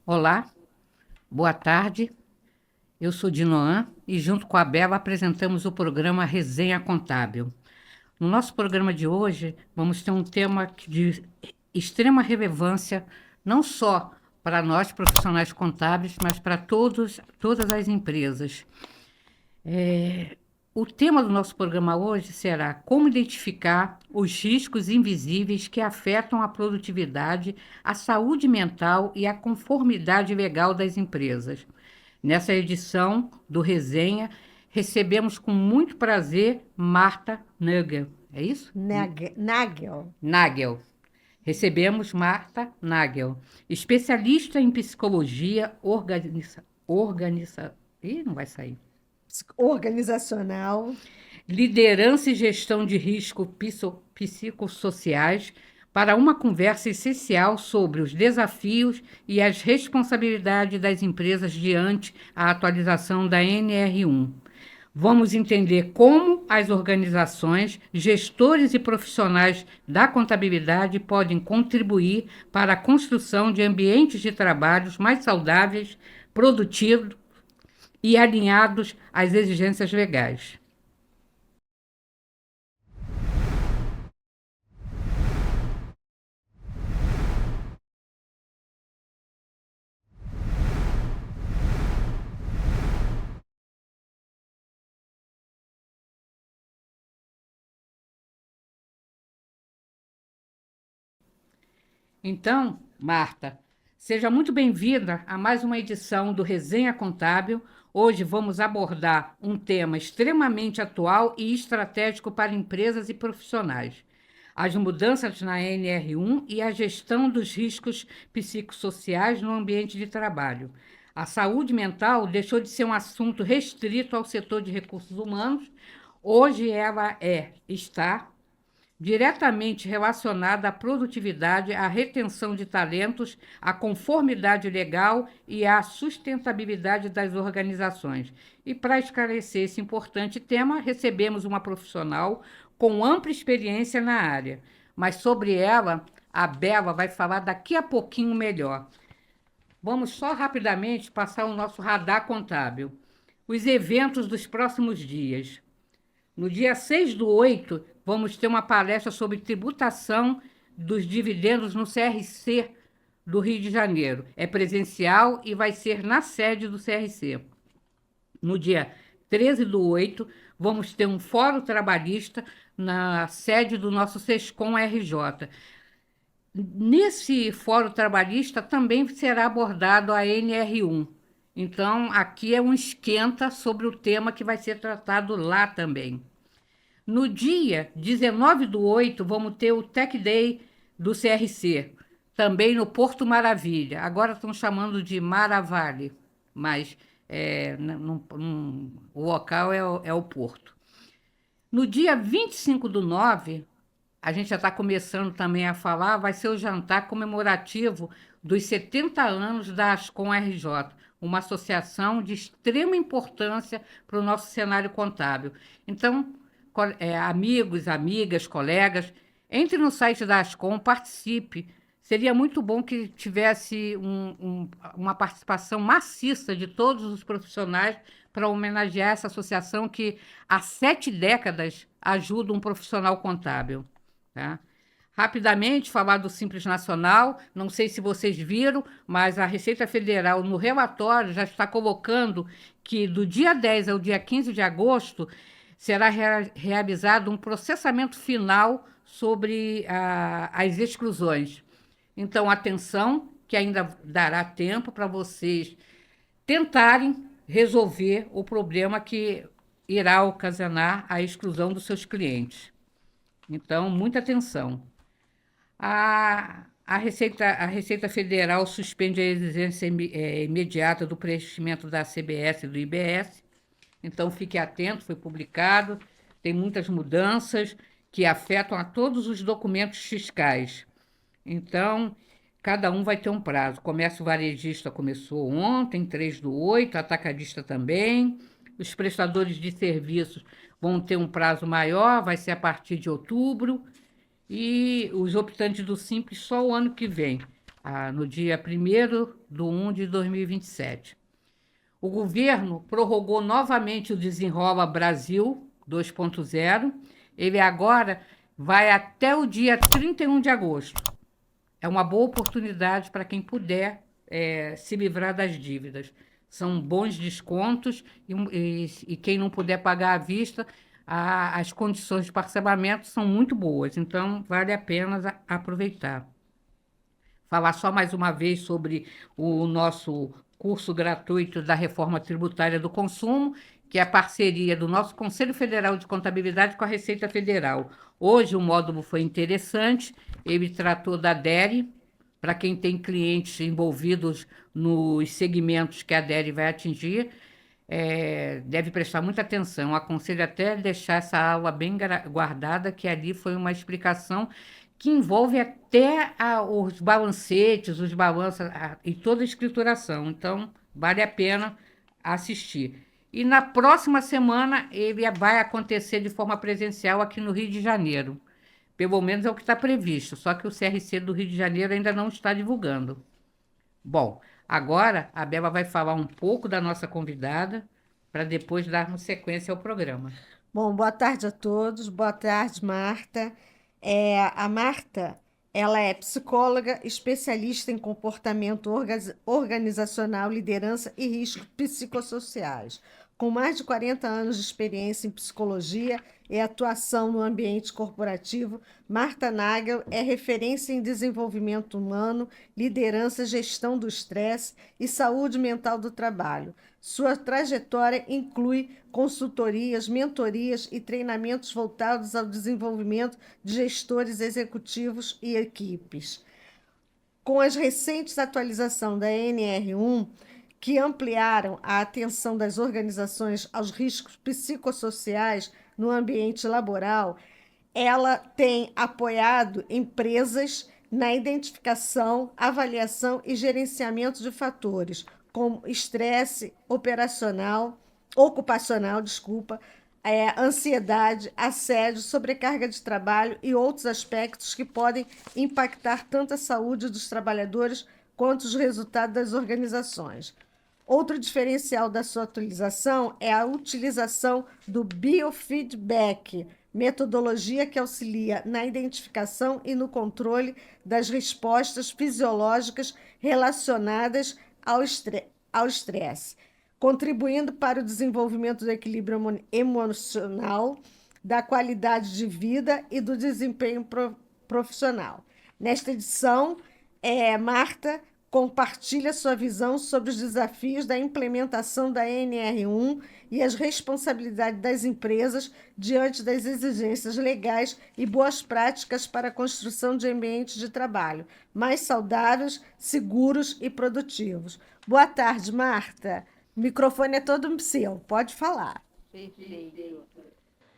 Olá, boa tarde. Eu sou Dinoan e, junto com a Bela, apresentamos o programa Resenha Contábil. No nosso programa de hoje, vamos ter um tema de extrema relevância, não só para nós, profissionais contábeis, mas para todas as empresas. O tema do nosso programa hoje será como identificar os riscos invisíveis que afetam a produtividade, a saúde mental e a conformidade legal das empresas. Nessa edição do Resenha, recebemos com muito prazer Marta Nagel. É isso? Nagel. Nagel. Recebemos Marta Nagel, especialista em psicologia Ih, não vai sair. Organizacional. Liderança e gestão de risco psicossociais para uma conversa essencial sobre os desafios e as responsabilidades das empresas diante a atualização da NR1. Vamos entender como as organizações, gestores e profissionais da contabilidade podem contribuir para a construção de ambientes de trabalho mais saudáveis, produtivos e alinhados às exigências legais. Então, Marta, seja muito bem-vinda a mais uma edição do Resenha Contábil. Hoje vamos abordar um tema extremamente atual e estratégico para empresas e profissionais: as mudanças na NR1 e a gestão dos riscos psicossociais no ambiente de trabalho. A saúde mental deixou de ser um assunto restrito ao setor de recursos humanos. Hoje ela está diretamente relacionada à produtividade, à retenção de talentos, à conformidade legal e à sustentabilidade das organizações. E para esclarecer esse importante tema, recebemos uma profissional com ampla experiência na área, mas sobre ela a Bela vai falar daqui a pouquinho melhor. Vamos só rapidamente passar o nosso radar contábil. Os eventos dos próximos dias. No dia 6/8, vamos ter uma palestra sobre tributação dos dividendos no CRC do Rio de Janeiro. É presencial e vai ser na sede do CRC. No dia 13/8, vamos ter um fórum trabalhista na sede do nosso SESCOM RJ. Nesse fórum trabalhista também será abordado a NR1. Então, aqui é um esquenta sobre o tema que vai ser tratado lá também. No dia 19/8, vamos ter o Tech Day do CRC, também no Porto Maravilha. Agora estão chamando de Maravale, mas o local é o Porto. No dia 25/9, a gente já está começando também a falar, vai ser o jantar comemorativo dos 70 anos da Ascom RJ, uma associação de extrema importância para o nosso cenário contábil. Então, amigos, amigas, colegas, entre no site da Ascom, participe. Seria muito bom que tivesse uma participação maciça de todos os profissionais para homenagear essa associação que há 7 décadas ajuda um profissional contábil. Tá? Rapidamente, falar do Simples Nacional, não sei se vocês viram, mas a Receita Federal, no relatório, já está colocando que do dia 10 ao dia 15 de agosto será realizado um processamento final sobre as exclusões. Então, atenção, que ainda dará tempo para vocês tentarem resolver o problema que irá ocasionar a exclusão dos seus clientes. Então, muita atenção. A Receita Federal suspende a exigência imediata do preenchimento da CBS e do IBS. Então, fique atento, foi publicado. Tem muitas mudanças que afetam a todos os documentos fiscais. Então, cada um vai ter um prazo. O comércio varejista começou ontem, 3/8, atacadista também. Os prestadores de serviços vão ter um prazo maior, vai ser a partir de outubro. E os optantes do Simples só o ano que vem. no dia 1º de 2027. O governo prorrogou novamente o Desenrola Brasil 2.0. Ele agora vai até o dia 31 de agosto. É uma boa oportunidade para quem puder se livrar das dívidas. São bons descontos e quem não puder pagar à vista, as condições de parcelamento são muito boas, então vale a pena aproveitar. Falar só mais uma vez sobre o nosso curso gratuito da Reforma Tributária do Consumo, que é a parceria do nosso Conselho Federal de Contabilidade com a Receita Federal. Hoje o módulo foi interessante, ele tratou da DERE, para quem tem clientes envolvidos nos segmentos que a DERE vai atingir, deve prestar muita atenção. Aconselho até deixar essa aula bem guardada, que ali foi uma explicação que envolve até os balancetes, os balanços e toda a escrituração. Então, vale a pena assistir. E na próxima semana ele vai acontecer de forma presencial aqui no Rio de Janeiro. Pelo menos é o que está previsto, só que o CRC do Rio de Janeiro ainda não está divulgando. Bom, agora a Bela vai falar um pouco da nossa convidada, para depois darmos sequência ao programa. Bom, boa tarde a todos. Boa tarde, Marta. A Marta, ela é psicóloga, especialista em comportamento organizacional, liderança e riscos psicossociais. Com mais de 40 anos de experiência em psicologia e atuação no ambiente corporativo, Marta Nagel é referência em desenvolvimento humano, liderança, gestão do estresse e saúde mental do trabalho. Sua trajetória inclui consultorias, mentorias e treinamentos voltados ao desenvolvimento de gestores executivos e equipes. Com as recentes atualizações da NR1, que ampliaram a atenção das organizações aos riscos psicossociais no ambiente laboral, ela tem apoiado empresas na identificação, avaliação e gerenciamento de fatores, como estresse ocupacional, ansiedade, assédio, sobrecarga de trabalho e outros aspectos que podem impactar tanto a saúde dos trabalhadores quanto os resultados das organizações. Outro diferencial da sua atualização é a utilização do biofeedback, metodologia que auxilia na identificação e no controle das respostas fisiológicas relacionadas ao estresse, contribuindo para o desenvolvimento do equilíbrio emocional, da qualidade de vida e do desempenho profissional. Nesta edição, Marta compartilha sua visão sobre os desafios da implementação da NR1 e as responsabilidades das empresas diante das exigências legais e boas práticas para a construção de ambientes de trabalho mais saudáveis, seguros e produtivos. Boa tarde, Marta. O microfone é todo seu, pode falar. Perfeito.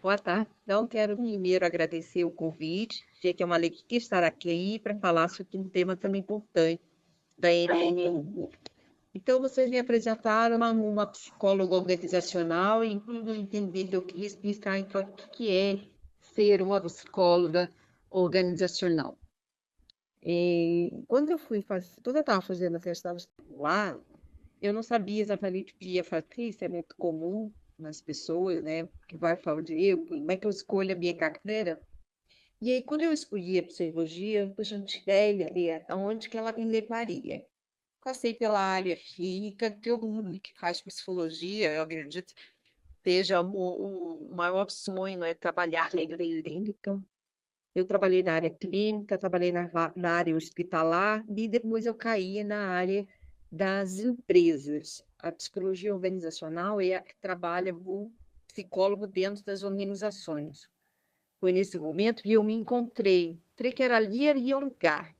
Boa tarde. Então, quero primeiro agradecer o convite, sei que é uma alegria estar aqui para falar sobre um tema tão importante da NR1. Então, vocês me apresentaram uma psicóloga organizacional e incluso entender eu queria explicar então o que é ser uma psicóloga organizacional. Quando eu estava fazendo a questão vestibular, eu não sabia exatamente o que ia fazer, isso é muito comum nas pessoas, né? Que vai falar como é que eu escolho a minha carreira? E aí, quando eu escolhi a psicologia, eu já tinha ideia aonde que ela me levaria. Passei pela área clínica, todo mundo que faz psicologia, eu acredito, seja o maior sonho é trabalhar na área clínica. Eu trabalhei na área clínica, trabalhei na área hospitalar e depois eu caí na área das empresas. A psicologia organizacional é a que trabalha o psicólogo dentro das organizações. Foi nesse momento que eu me encontrei que era ali o lugar.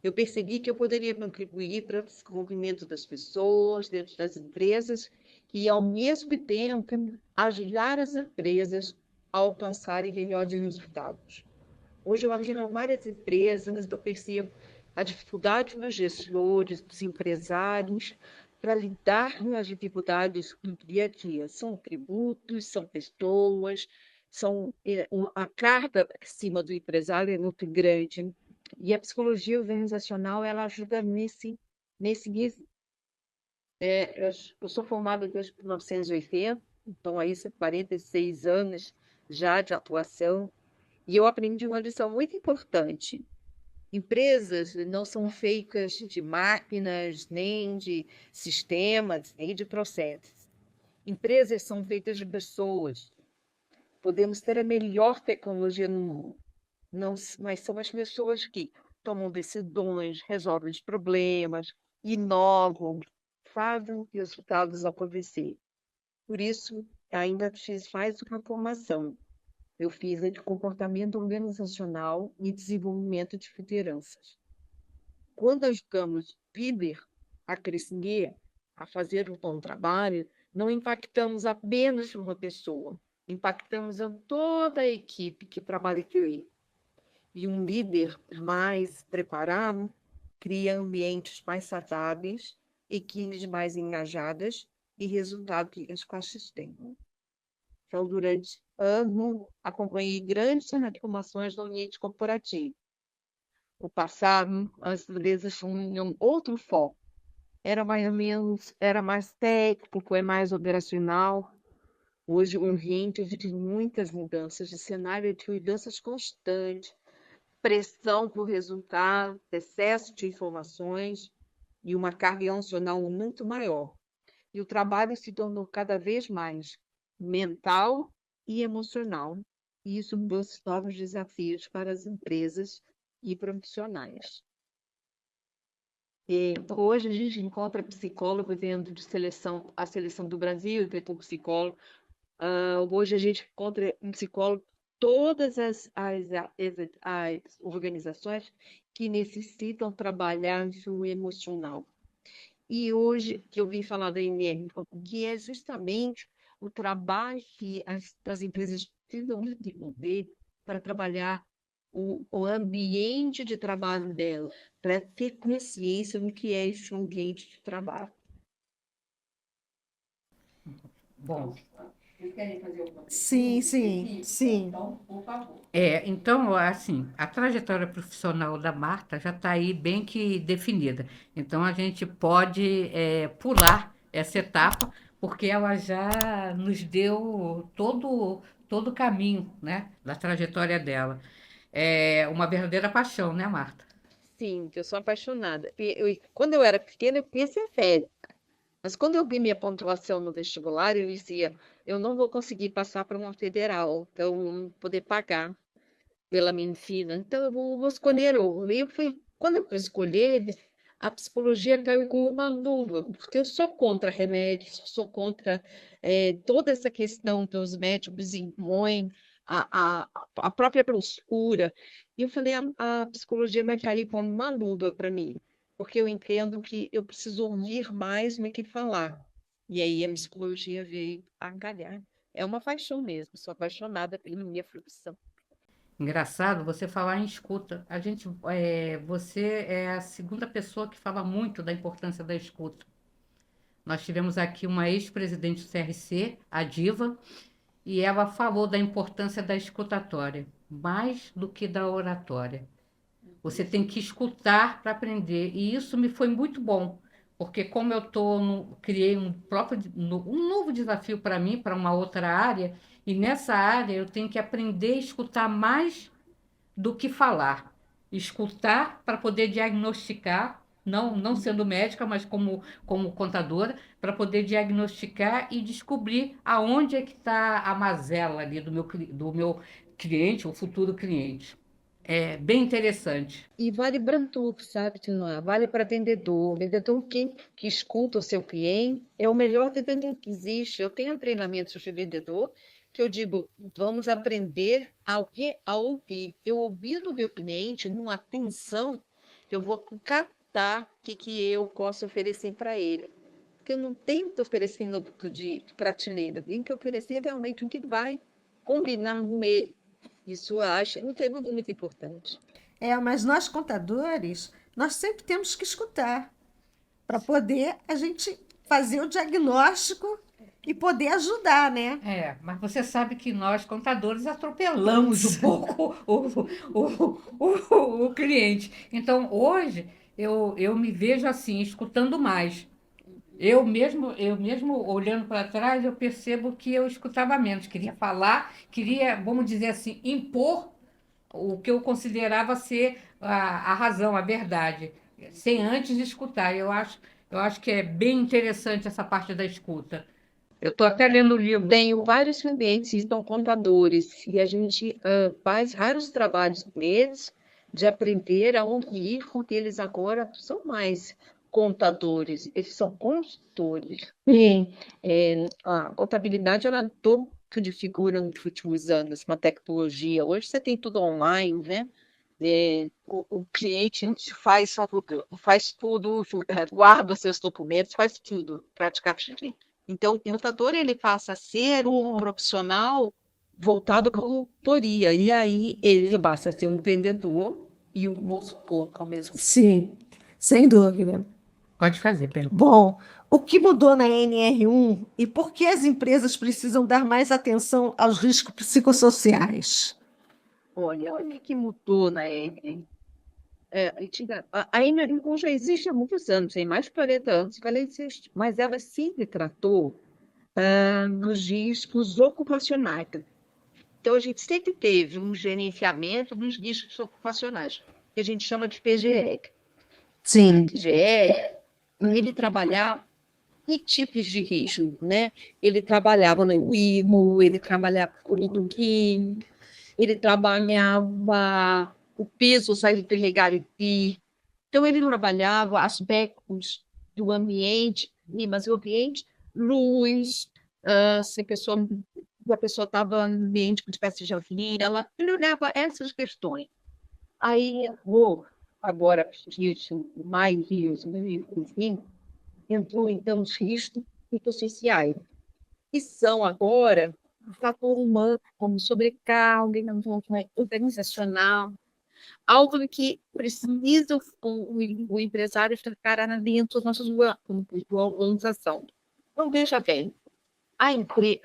Eu percebi que eu poderia contribuir para o desenvolvimento das pessoas, dentro das empresas, e, ao mesmo tempo, ajudar as empresas a alcançarem melhores resultados. Hoje eu ajudo várias empresas, eu percebo a dificuldade dos gestores, dos empresários, para lidar com as dificuldades do dia a dia. São tributos, são pessoas, a carga em cima do empresário é muito grande. E a psicologia organizacional, ela ajuda nesse quesito. Eu sou formada desde 1980, então aí são 46 anos já de atuação, e eu aprendi uma lição muito importante. Empresas não são feitas de máquinas, nem de sistemas, nem de processos. Empresas são feitas de pessoas. Podemos ter a melhor tecnologia no mundo, não, mas são as pessoas que tomam decisões, resolvem os problemas, inovam, fazem os resultados acontecer. Por isso, ainda fiz mais uma formação. Eu fiz a de comportamento organizacional e desenvolvimento de lideranças. Quando ajudamos o líder a crescer, a fazer um bom trabalho, não impactamos apenas uma pessoa, impactamos a toda a equipe que trabalha com ele. E um líder mais preparado cria ambientes mais saudáveis, equipes mais engajadas e resultados que as classes têm. Então, durante anos, acompanhei grandes transformações no ambiente corporativo. No passado, as empresas tinham outro foco. Era mais técnico, é mais operacional. Hoje, o ambiente de muitas mudanças, de cenário de mudanças constantes, pressão por resultado, excesso de informações e uma carga emocional muito maior. E o trabalho se tornou cada vez mais mental e emocional. E isso trouxe novos desafios para as empresas e profissionais. E hoje a gente encontra psicólogo dentro de a seleção do Brasil, tem um psicólogo. Hoje a gente encontra um psicólogo em todas as organizações que necessitam trabalhar o emocional. E hoje, que eu vim falar da INR, que é justamente o trabalho que as empresas precisam desenvolver para trabalhar o ambiente de trabalho dela, para ter consciência do que é esse ambiente de trabalho. Bom, Vocês querem fazer alguma Sim, pergunta sim, específica? sim. Então, por favor. então, assim, a trajetória profissional da Marta já está aí bem que definida. Então, a gente pode pular essa etapa, porque ela já nos deu todo o caminho, né, da trajetória dela. É uma verdadeira paixão, né, Marta? Sim, que eu sou apaixonada. Quando eu era pequena, eu queria ser velha. Mas quando eu vi minha pontuação no vestibular, eu dizia, eu não vou conseguir passar para uma federal, então eu não vou poder pagar pela medicina. Então eu vou escolher outra. Quando eu fui escolher, a psicologia caiu como uma luva, porque eu sou contra remédios, sou contra toda essa questão que os médicos impõem, a própria postura. E eu falei, a psicologia vai cair como uma luva para mim, porque eu entendo que eu preciso ouvir mais do que falar. E aí a psicologia veio a calhar. É uma paixão mesmo, sou apaixonada pela minha profissão. Engraçado você falar em escuta. Você é a segunda pessoa que fala muito da importância da escuta. Nós tivemos aqui uma ex-presidente do CRC, a Diva, e ela falou da importância da escutatória, mais do que da oratória. Você tem que escutar para aprender, e isso me foi muito bom, porque como criei um novo desafio para mim, para uma outra área, e nessa área eu tenho que aprender a escutar mais do que falar. Escutar para poder diagnosticar, não sendo médica, mas como contadora, para poder diagnosticar e descobrir aonde é que está a mazela ali do meu cliente, o futuro cliente. É bem interessante. E vale para tudo, sabe, Tinoa? Vale para vendedor. Vendedor que escuta o seu cliente é o melhor vendedor que existe. Eu tenho treinamentos de vendedor que eu digo, vamos aprender a ouvir. Eu ouvir o meu cliente numa atenção, eu vou captar o que eu posso oferecer para ele. Porque eu não tento oferecer no de prateleira, tenho que oferecer realmente o que vai combinar com ele. Isso eu acho muito importante. Mas nós contadores, nós sempre temos que escutar para poder a gente fazer o diagnóstico E poder ajudar, né? Mas você sabe que nós, contadores, atropelamos um pouco o cliente. Então, hoje, eu me vejo assim, escutando mais. Eu mesmo olhando para trás, eu percebo que eu escutava menos. Queria falar, queria, vamos dizer assim, impor o que eu considerava ser a razão, a verdade, sem antes escutar. Eu acho que é bem interessante essa parte da escuta. Eu estou até lendo o livro. Tenho vários clientes que são contadores e a gente faz vários trabalhos com eles de aprender a ouvir, porque eles agora são mais contadores, eles são consultores. Sim. A contabilidade ela mudou muito de figura nos últimos anos, uma tecnologia. Hoje você tem tudo online, né? O cliente faz tudo, guarda seus documentos, faz tudo, praticamente. Então, o contador ele passa a ser um profissional voltado para a consultoria, e aí ele passa a ser um vendedor e um consultor ao mesmo tempo. Sim, sem dúvida. Pode fazer, pergunta. Bom, o que mudou na NR1 e por que as empresas precisam dar mais atenção aos riscos psicossociais? Olha o que mudou na Enel. A Enel já existe há muitos anos, tem mais de 40 anos que ela existe, mas ela sempre tratou nos riscos ocupacionais. Então, a gente sempre teve um gerenciamento dos riscos ocupacionais, que a gente chama de PGE. Sim. O PGE, ele trabalhava que tipos de risco, né? Ele trabalhava no IMO, ele trabalhava com o IDUQUIM, ele trabalhava o peso sólido irregular. Então, ele trabalhava aspectos do ambiente, mas o ambiente, luz, se a pessoa estava no ambiente com espécie de alfina, ele olhava essas questões. Aí, agora, mais isso, enfim, entrou então os riscos psicossociais, que são agora o fator humano, como sobrecarga, organizacional, algo que precisa o empresário ficar dentro da sua organização. Então, veja bem,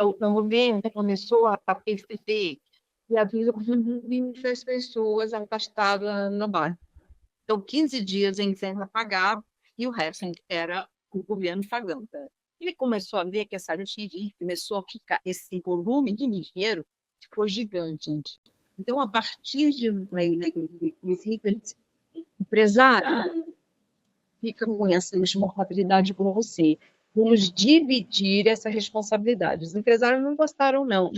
o governo começou a perceber e havia muitas pessoas afastadas no bairro. Então, 15 dias em que ela pagava e o resto era o governo pagando. Ele começou a ver que essa gente começou a ficar, esse volume de dinheiro ficou gigante. Então, a partir de empresário, fica com essa responsabilidade com você. Vamos dividir essa responsabilidade. Os empresários não gostaram, não,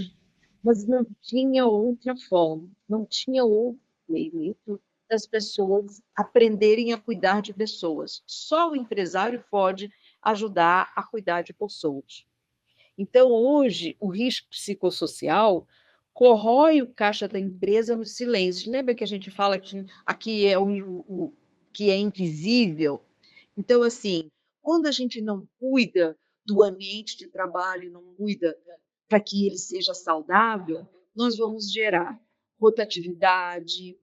mas não tinha outra forma, não tinha outro meio das pessoas aprenderem a cuidar de pessoas. Só o empresário pode ajudar a cuidar de pessoas. Então, hoje, o risco psicossocial corrói o caixa da empresa no silêncio. Lembra que a gente fala que aqui é o que é invisível? Então, assim, quando a gente não cuida do ambiente de trabalho, não cuida para que ele seja saudável, nós vamos gerar rotatividade,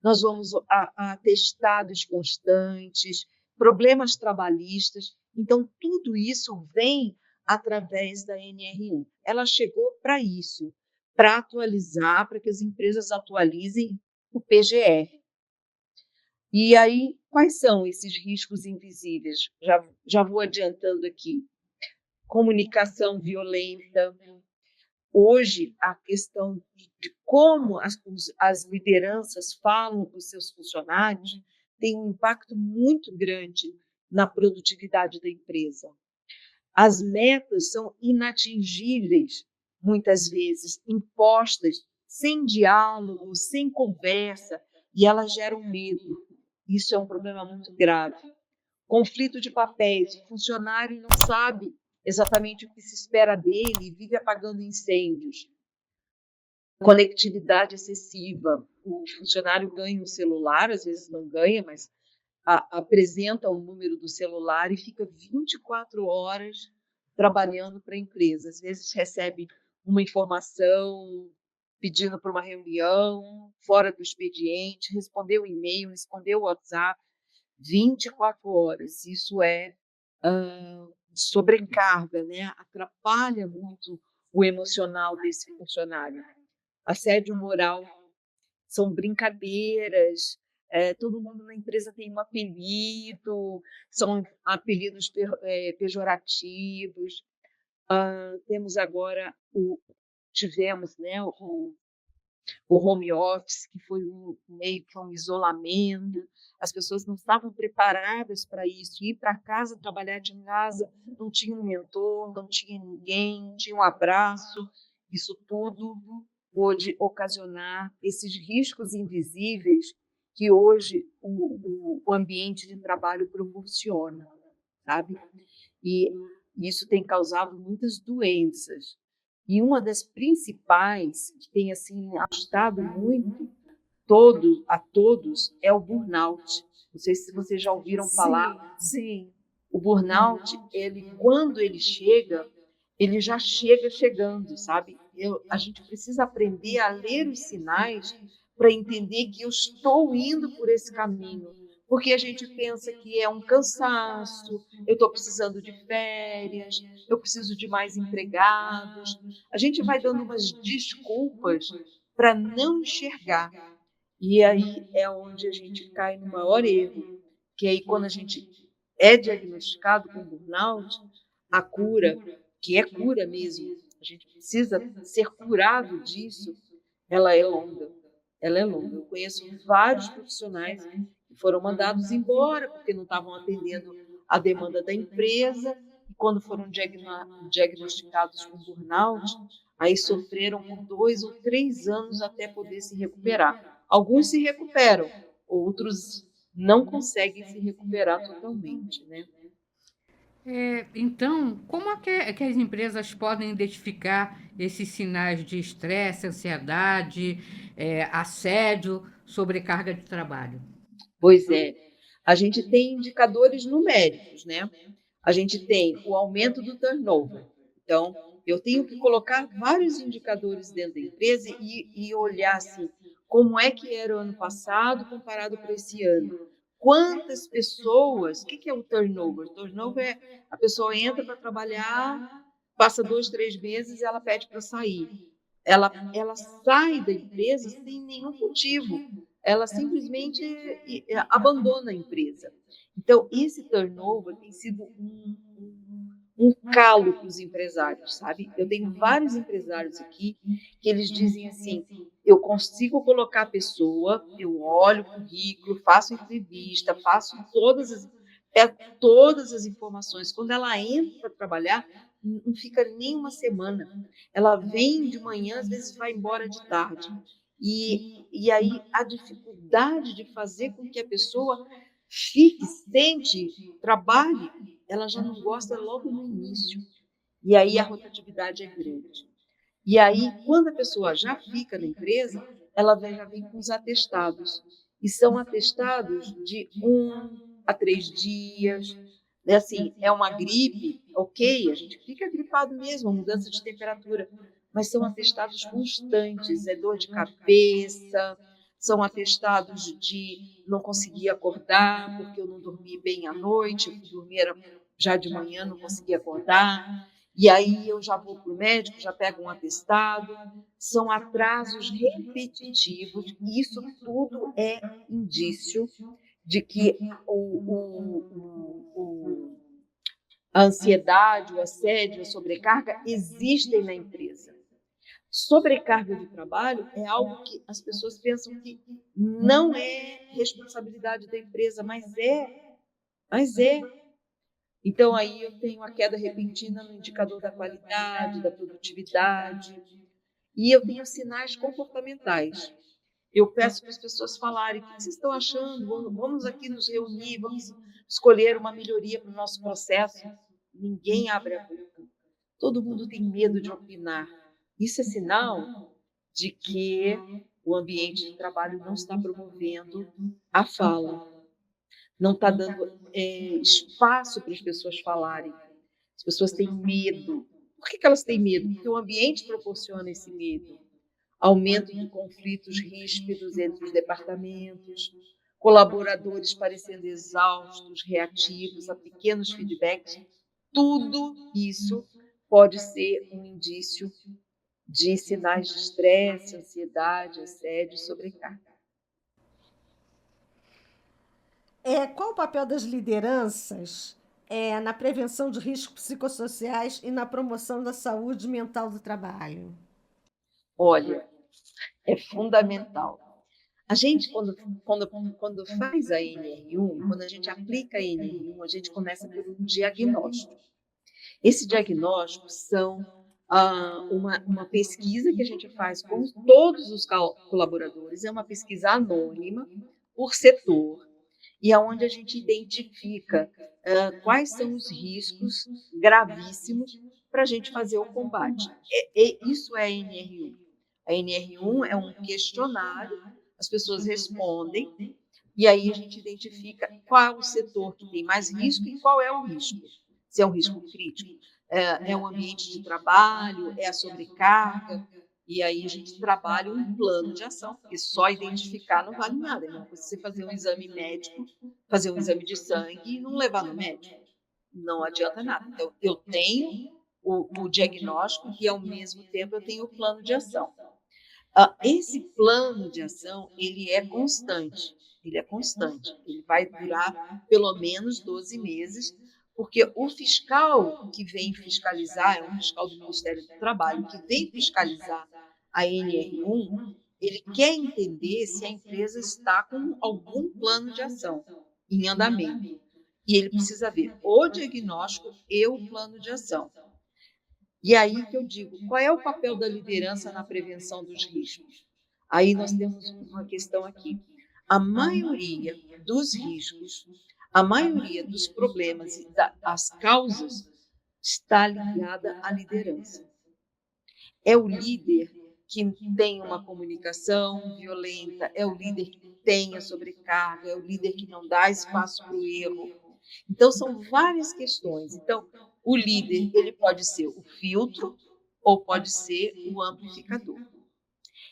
nós vamos a atestados constantes, problemas trabalhistas. Então, tudo isso vem através da NR1. Ela chegou para isso, para atualizar, para que as empresas atualizem o PGR. E aí, quais são esses riscos invisíveis? Já vou adiantando aqui. Comunicação violenta. Hoje, a questão de como as lideranças falam com os seus funcionários tem um impacto muito grande na produtividade da empresa. As metas são inatingíveis, muitas vezes, impostas sem diálogo, sem conversa, e elas geram medo. Isso é um problema muito grave. Conflito de papéis, o funcionário não sabe exatamente o que se espera dele e vive apagando incêndios. Conectividade excessiva. O funcionário ganha um celular, às vezes não ganha, mas apresenta o número do celular e fica 24 horas trabalhando para a empresa. Às vezes recebe uma informação pedindo para uma reunião, fora do expediente, respondeu o e-mail, respondeu o WhatsApp, 24 horas. Isso é sobrecarga, né? Atrapalha muito o emocional desse funcionário. Assédio moral são brincadeiras, todo mundo na empresa tem um apelido, são apelidos pejorativos. Temos agora tivemos, né, o home office, que foi meio que um isolamento, as pessoas não estavam preparadas para isso, ir para casa, trabalhar de casa, não tinha um mentor, não tinha ninguém, não tinha um abraço, isso tudo pôde ocasionar esses riscos invisíveis que hoje o ambiente de trabalho proporciona, sabe? E isso tem causado muitas doenças. E uma das principais, que tem assim assustado muito a todos, é o burnout. Não sei se vocês já ouviram falar. Sim. O burnout, quando ele chega, ele já chega chegando, sabe? A gente precisa aprender a ler os sinais para entender que eu estou indo por esse caminho. Porque a gente pensa que é um cansaço, eu estou precisando de férias, eu preciso de mais empregados. A gente vai dando umas desculpas para não enxergar. E aí é onde a gente cai no maior erro, que aí quando a gente é diagnosticado com burnout, a cura, que é cura mesmo, a gente precisa ser curado disso, ela é longa. Ela é longa. Eu conheço vários profissionais que foram mandados embora porque não estavam atendendo a demanda da empresa e quando foram diagnosticados com burnout, aí sofreram por 2 ou 3 anos até poder se recuperar. Alguns se recuperam, outros não conseguem se recuperar totalmente, né? Então, como é que as empresas podem identificar esses sinais de estresse, ansiedade, assédio, sobrecarga de trabalho? Pois é, a gente tem indicadores numéricos, né? A gente tem o aumento do turnover. Então, eu tenho que colocar vários indicadores dentro da empresa e olhar assim, como é que era o ano passado comparado com esse ano. Quantas pessoas, o que é o turnover? Turnover é a pessoa entra para trabalhar, passa 2, 3 meses e ela pede para sair. Ela sai da empresa sem nenhum motivo. Ela simplesmente abandona a empresa. Então, esse turnover tem sido um calo para os empresários, sabe? Eu tenho vários empresários aqui que eles dizem assim: eu consigo colocar a pessoa, eu olho o currículo, faço entrevista, faço todas as informações. Quando ela entra para trabalhar, não fica nem uma semana. Ela vem de manhã, às vezes vai embora de tarde. E aí a dificuldade de fazer com que a pessoa fique, sente, trabalhe, ela já não gosta logo no início. E aí a rotatividade é grande. E aí, quando a pessoa já fica na empresa, ela já vem com os atestados. E são atestados de 1 a 3 dias. É assim, é uma gripe, ok, a gente fica gripado mesmo, mudança de temperatura, mas são atestados constantes, é dor de cabeça, são atestados de não conseguir acordar, porque eu não dormi bem à noite, eu fui dormir já de manhã, não consegui acordar. E aí eu já vou para o médico, já pego um atestado. São atrasos repetitivos. E isso tudo é indício de que a ansiedade, o assédio, a sobrecarga existem na empresa. Sobrecarga de trabalho é algo que as pessoas pensam que não é responsabilidade da empresa, mas é. Mas é. Então, aí eu tenho a queda repentina no indicador da qualidade, da produtividade, e eu tenho sinais comportamentais. Eu peço para as pessoas falarem: o que vocês estão achando? Vamos aqui nos reunir, vamos escolher uma melhoria para o nosso processo. Ninguém abre a boca. Todo mundo tem medo de opinar. Isso é sinal de que o ambiente de trabalho não está promovendo a fala, não está dando espaço para as pessoas falarem. As pessoas têm medo. Por que elas têm medo? Porque o ambiente proporciona esse medo. Aumento de conflitos ríspidos entre os departamentos, colaboradores parecendo exaustos, reativos a pequenos feedbacks. tudo isso pode ser um indício de sinais de estresse, ansiedade, assédio, sobrecarga. Qual o papel das lideranças na prevenção de riscos psicossociais e na promoção da saúde mental do trabalho? Olha, é fundamental. A gente, quando faz a NR1, quando a gente aplica a NR1, a gente começa por um diagnóstico. Esse diagnóstico são uma pesquisa que a gente faz com todos os colaboradores, é uma pesquisa anônima por setor, e aonde a gente identifica quais são os riscos gravíssimos para a gente fazer o combate. Isso é a NR1. A NR1 é um questionário, as pessoas respondem, e aí a gente identifica qual é o setor que tem mais risco e qual é o risco. Se é um risco crítico, é um ambiente de trabalho, é a sobrecarga, e aí a gente trabalha um plano de ação, porque só identificar não vale nada. É a mesma coisa você fazer um exame médico, fazer um exame de sangue e não levar no médico. Não adianta nada. Então, eu tenho o diagnóstico e, ao mesmo tempo, eu tenho o plano de ação. Esse plano de ação, ele é constante. Ele vai durar pelo menos 12 meses, porque o fiscal que vem fiscalizar, é um fiscal do Ministério do Trabalho, que vem fiscalizar a NR1, ele quer entender se a empresa está com algum plano de ação em andamento. E ele precisa ver o diagnóstico e o plano de ação. E aí que eu digo, qual é o papel da liderança na prevenção dos riscos? Aí nós temos uma questão aqui. A maioria dos riscos, a maioria dos problemas e as causas está ligada à liderança. É o líder que tem uma comunicação violenta, é o líder que tem a sobrecarga, é o líder que não dá espaço para o erro. Então, são várias questões. Então, o líder, ele pode ser o filtro ou pode ser o amplificador.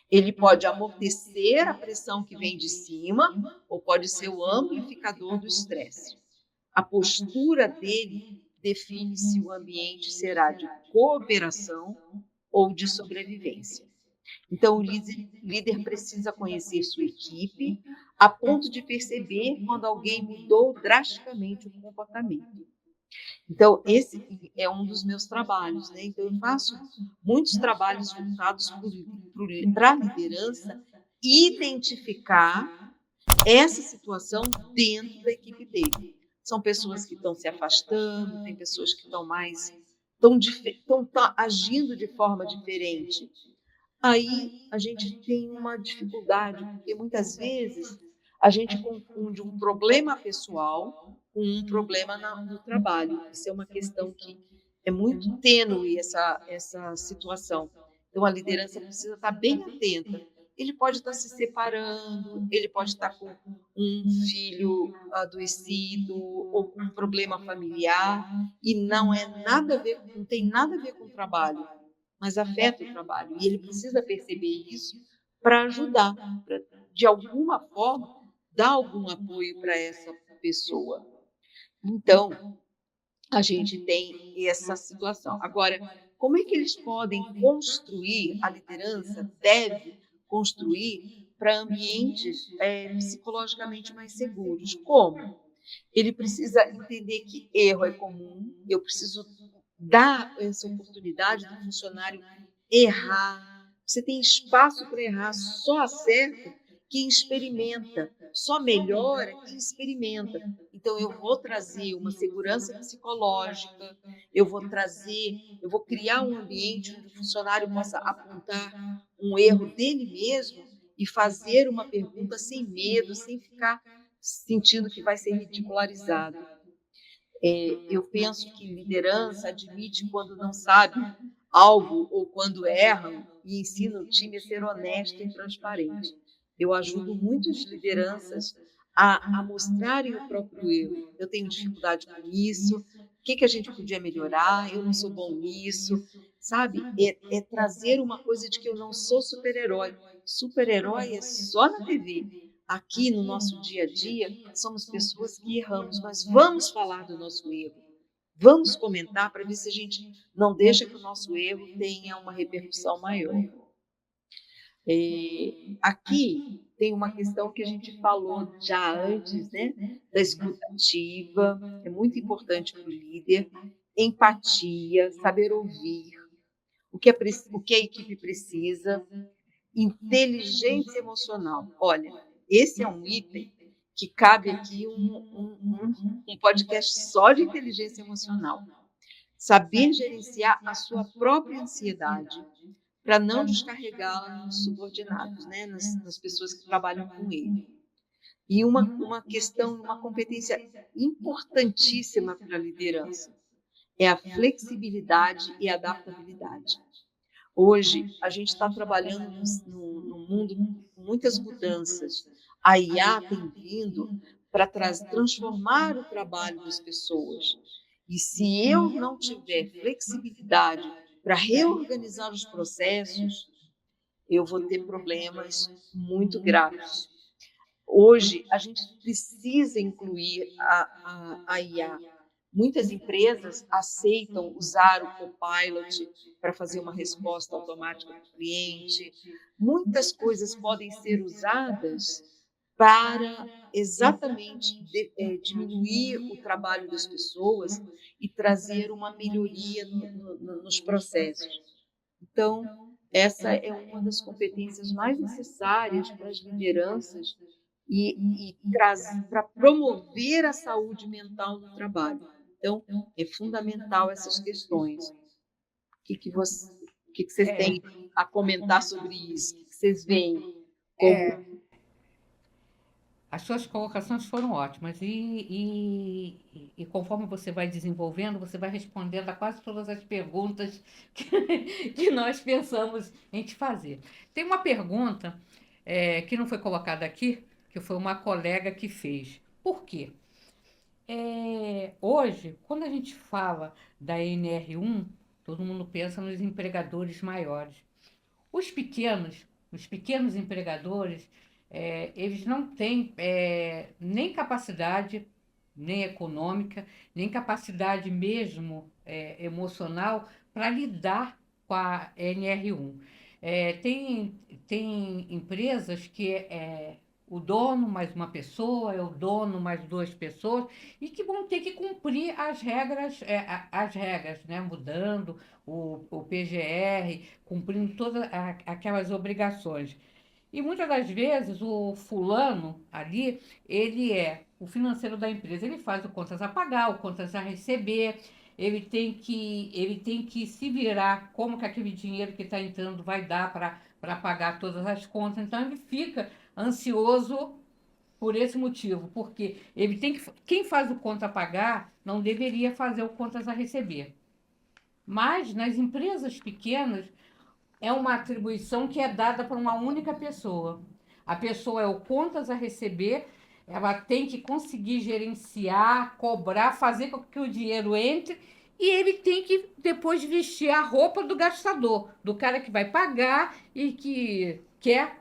Ele pode amortecer a pressão que vem de cima ou pode ser o amplificador do estresse. A postura dele define se o ambiente será de cooperação ou de sobrevivência. Então, o líder precisa conhecer sua equipe a ponto de perceber quando alguém mudou drasticamente o comportamento. Então, esse é um dos meus trabalhos, né? Então, eu faço muitos trabalhos voltados para a liderança identificar essa situação dentro da equipe dele. São pessoas que estão se afastando, tem pessoas que estão estão agindo de forma diferente. Aí a gente tem uma dificuldade, porque muitas vezes a gente confunde um problema pessoal com um problema no trabalho. Isso é uma questão que é muito tênue, essa situação. Então, a liderança precisa estar bem atenta. Ele pode estar se separando, ele pode estar com um filho adoecido ou com um problema familiar, e não tem nada a ver com o trabalho, mas afeta o trabalho. E ele precisa perceber isso para ajudar, para, de alguma forma, dar algum apoio para essa pessoa. Então, a gente tem essa situação. Agora, como é que eles podem construir, a liderança deve construir para ambientes psicologicamente mais seguros? Como? Ele precisa entender que erro é comum, eu preciso dar essa oportunidade do funcionário errar. Você tem espaço para errar, só acerta quem experimenta, só melhora quem experimenta. Então, eu vou trazer uma segurança psicológica, eu vou criar um ambiente onde o funcionário possa apontar um erro dele mesmo e fazer uma pergunta sem medo, sem ficar sentindo que vai ser ridicularizado. Eu penso que liderança admite quando não sabe algo ou quando erram e ensina o time a ser honesto e transparente. Eu ajudo muitas lideranças a mostrarem o próprio erro. Eu tenho dificuldade com isso, o que a gente podia melhorar, eu não sou bom nisso, sabe? É trazer uma coisa de que eu não sou super-herói. Super-herói é só na TV. Aqui no nosso dia a dia, somos pessoas que erramos, mas vamos falar do nosso erro. Vamos comentar para ver se a gente não deixa que o nosso erro tenha uma repercussão maior. Aqui tem uma questão que a gente falou já antes, né? Da escuta ativa, é muito importante para o líder, empatia, saber ouvir, o que a equipe precisa, inteligência emocional. Olha, esse é um item que cabe aqui um podcast só de inteligência emocional. Saber gerenciar a sua própria ansiedade para não descarregá-la nos subordinados, né? Nas pessoas que trabalham com ele. E uma questão, uma competência importantíssima para a liderança é a flexibilidade e adaptabilidade. Hoje, a gente está trabalhando num mundo com muitas mudanças. A IA tem vindo para transformar o trabalho das pessoas. E se eu não tiver flexibilidade para reorganizar os processos, eu vou ter problemas muito graves. Hoje, a gente precisa incluir a IA. Muitas empresas aceitam usar o Copilot para fazer uma resposta automática para o cliente. Muitas coisas podem ser usadas para exatamente diminuir o trabalho das pessoas e trazer uma melhoria nos processos. Então, essa é uma das competências mais necessárias para as lideranças e para promover a saúde mental no trabalho. Então, é fundamental essas questões. O que vocês têm a comentar sobre isso? O que vocês veem como... As suas colocações foram ótimas e conforme você vai desenvolvendo, você vai respondendo a quase todas as perguntas que nós pensamos em te fazer. Tem uma pergunta que não foi colocada aqui, que foi uma colega que fez. Por quê? Hoje, quando a gente fala da NR1, todo mundo pensa nos empregadores maiores. Os pequenos empregadores, eles não têm nem capacidade, nem econômica, nem capacidade mesmo emocional para lidar com a NR1. Tem empresas que o dono mais uma pessoa, é o dono mais duas pessoas, e que vão ter que cumprir as regras, né? Mudando o PGR, cumprindo todas aquelas obrigações. E muitas das vezes o fulano ali, ele é o financeiro da empresa, ele faz o contas a pagar, o contas a receber, ele tem que se virar como que aquele dinheiro que está entrando vai dar para pagar todas as contas. Então ele fica ansioso por esse motivo, porque quem faz o conta a pagar não deveria fazer o contas a receber. Mas nas empresas pequenas é uma atribuição que é dada para uma única pessoa. A pessoa é o contas a receber, ela tem que conseguir gerenciar, cobrar, fazer com que o dinheiro entre e ele tem que depois vestir a roupa do gastador, do cara que vai pagar e que quer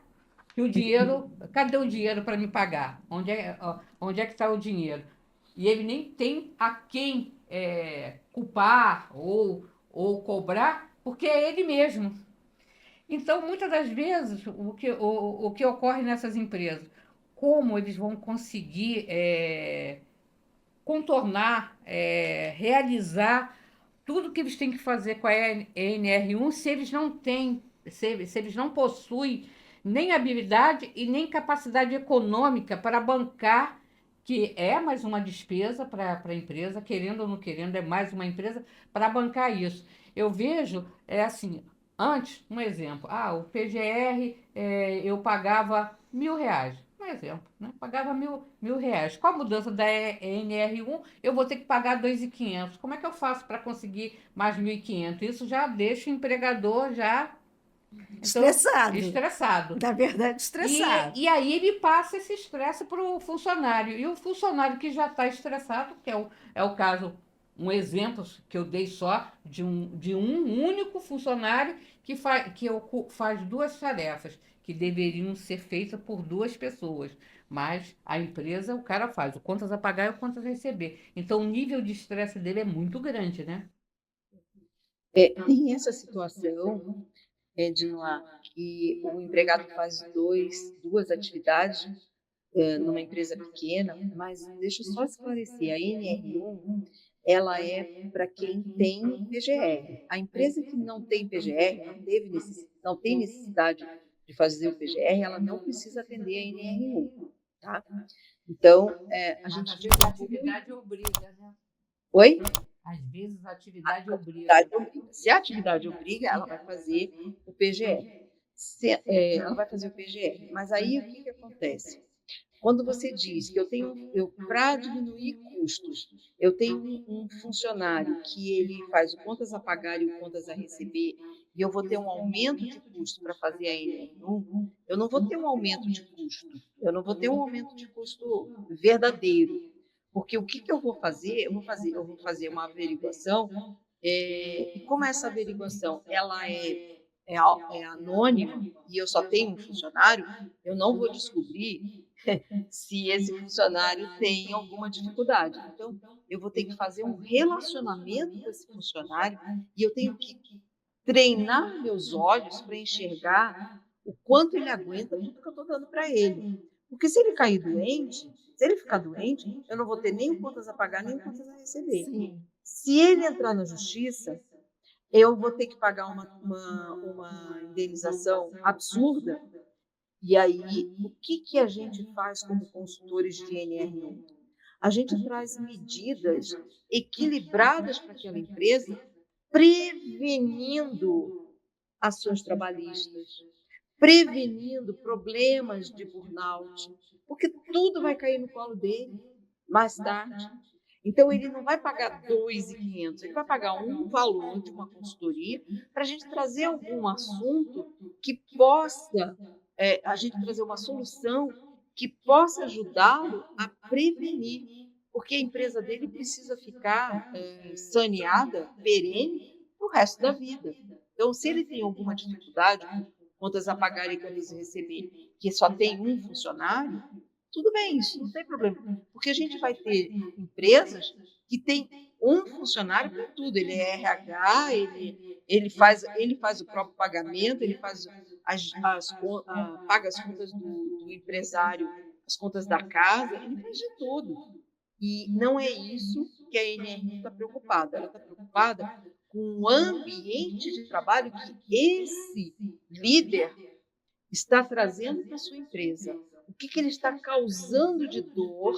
que o dinheiro. Cadê o dinheiro para me pagar? Onde é que está o dinheiro? E ele nem tem a quem culpar ou cobrar, porque é ele mesmo. Então, muitas das vezes, o que ocorre nessas empresas, como eles vão conseguir contornar, realizar tudo que eles têm que fazer com a NR1 se eles não têm, se eles não possuem nem habilidade e nem capacidade econômica para bancar, que é mais uma despesa para a empresa, querendo ou não querendo, é mais uma empresa para bancar isso. Eu vejo, assim, antes, um exemplo, o PGR eu pagava R$ 1.000. Um exemplo, né? Pagava mil reais. Com a mudança da NR1, eu vou ter que pagar 2.500. Como é que eu faço para conseguir mais 1.500? Isso já deixa o empregador já estressado. Na verdade, estressado. E aí ele passa esse estresse para o funcionário. E o funcionário que já está estressado, que é o caso, um exemplo que eu dei só de um único funcionário que faz duas tarefas, que deveriam ser feitas por duas pessoas. Mas a empresa, o cara faz o contas a pagar e o contas a receber. Então, o nível de estresse dele é muito grande, né? Tem essa situação, Edna, que o empregado faz duas atividades numa empresa pequena, mas deixa eu só esclarecer, a NR1 ela é para quem tem PGR. A empresa que não tem PGR, não tem necessidade de fazer o PGR, ela não precisa atender a NR1, tá? Então, a Mas gente às vezes a diminui. atividade obriga, né? Oi? Às vezes a atividade A obriga. atividade obriga. Se a atividade obriga, ela vai fazer o PGR. Ela vai fazer o PGR. Mas aí o que, que acontece? Quando você diz que para diminuir custos, eu tenho um funcionário que ele faz o contas a pagar e o contas a receber, e eu vou ter um aumento de custo para fazer a NR1, eu não vou ter um aumento de custo, eu não vou ter um aumento de custo verdadeiro. Porque o que, que eu vou fazer? Eu vou fazer uma averiguação, e como essa averiguação ela é anônima e eu só tenho um funcionário, eu não vou descobrir se esse funcionário tem alguma dificuldade. Então, eu vou ter que fazer um relacionamento com esse funcionário e eu tenho que treinar meus olhos para enxergar o quanto ele aguenta tudo que eu estou dando para ele. Porque se ele cair doente, se ele ficar doente, eu não vou ter nem contas a pagar, nem contas a receber. Sim. Se ele entrar na justiça, eu vou ter que pagar uma indenização absurda. E aí, o que, que a gente faz como consultores de NR1? A gente traz medidas equilibradas para aquela empresa, prevenindo ações trabalhistas, prevenindo problemas de burnout, porque tudo vai cair no colo dele mais tarde. Então, ele não vai pagar 2.500, ele vai pagar um valor de uma consultoria para a gente trazer algum assunto que possa, a gente trazer uma solução que possa ajudá-lo a prevenir, porque a empresa dele precisa ficar saneada, perene, para o resto da vida. Então, se ele tem alguma dificuldade com contas a pagar e contas a receber, que só tem um funcionário, tudo bem, isso não tem problema, porque a gente vai ter empresas que têm um funcionário para tudo. Ele é RH, ele faz o próprio pagamento, ele faz paga as contas do empresário, as contas da casa, ele faz de tudo. E não é isso que a NR está preocupada. Ela está preocupada com o ambiente de trabalho que esse líder está trazendo para a sua empresa. O que, que ele está causando de dor